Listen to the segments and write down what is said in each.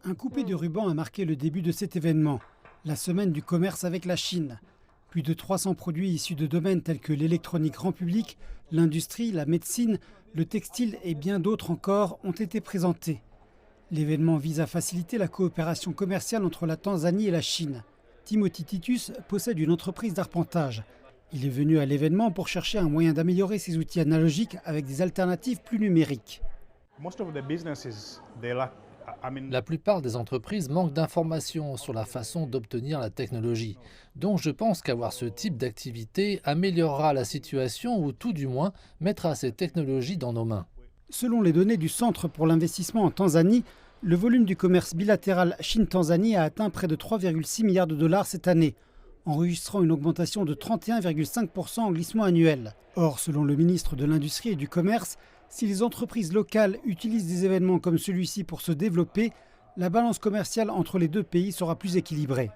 Un coupé de ruban a marqué le début de cet événement, la semaine du commerce avec la Chine. Plus de 300 produits issus de domaines tels que l'électronique grand public, l'industrie, la médecine, le textile et bien d'autres encore ont été présentés. L'événement vise à faciliter la coopération commerciale entre la Tanzanie et la Chine. Timothy Titus possède une entreprise d'arpentage. Il est venu à l'événement pour chercher un moyen d'améliorer ses outils analogiques avec des alternatives plus numériques. La plupart des entreprises manquent d'informations sur la façon d'obtenir la technologie. Donc je pense qu'avoir ce type d'activité améliorera la situation ou tout du moins mettra ces technologies dans nos mains. Selon les données du Centre pour l'investissement en Tanzanie, le volume du commerce bilatéral Chine-Tanzanie a atteint près de 3,6 milliards de dollars cette année, enregistrant une augmentation de 31,5% en glissement annuel. Or, selon le ministre de l'Industrie et du Commerce, si les entreprises locales utilisent des événements comme celui-ci pour se développer, la balance commerciale entre les deux pays sera plus équilibrée.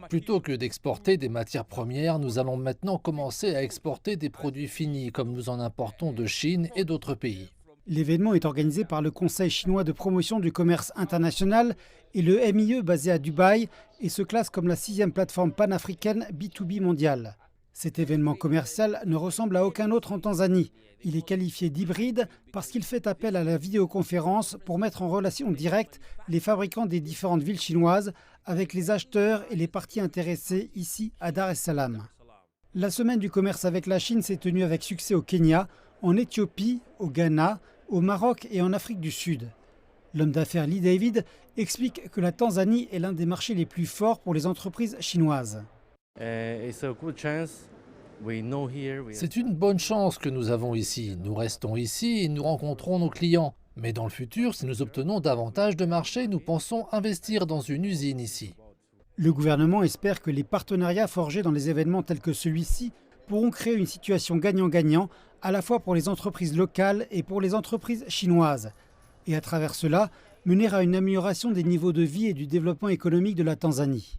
Plutôt que d'exporter des matières premières, nous allons maintenant commencer à exporter des produits finis comme nous en importons de Chine et d'autres pays. L'événement est organisé par le Conseil chinois de promotion du commerce international et le MIE basé à Dubaï et se classe comme la 6e plateforme panafricaine B2B mondiale. Cet événement commercial ne ressemble à aucun autre en Tanzanie. Il est qualifié d'hybride parce qu'il fait appel à la vidéoconférence pour mettre en relation directe les fabricants des différentes villes chinoises avec les acheteurs et les parties intéressées ici à Dar es Salaam. La semaine du commerce avec la Chine s'est tenue avec succès au Kenya, en Éthiopie, au Ghana, au Maroc et en Afrique du Sud. L'homme d'affaires Lee David explique que la Tanzanie est l'un des marchés les plus forts pour les entreprises chinoises. C'est une bonne chance que nous avons ici. Nous restons ici et nous rencontrons nos clients. Mais dans le futur, si nous obtenons davantage de marchés, nous pensons investir dans une usine ici. Le gouvernement espère que les partenariats forgés dans les événements tels que celui-ci pourront créer une situation gagnant-gagnant à la fois pour les entreprises locales et pour les entreprises chinoises. Et à travers cela, mener à une amélioration des niveaux de vie et du développement économique de la Tanzanie.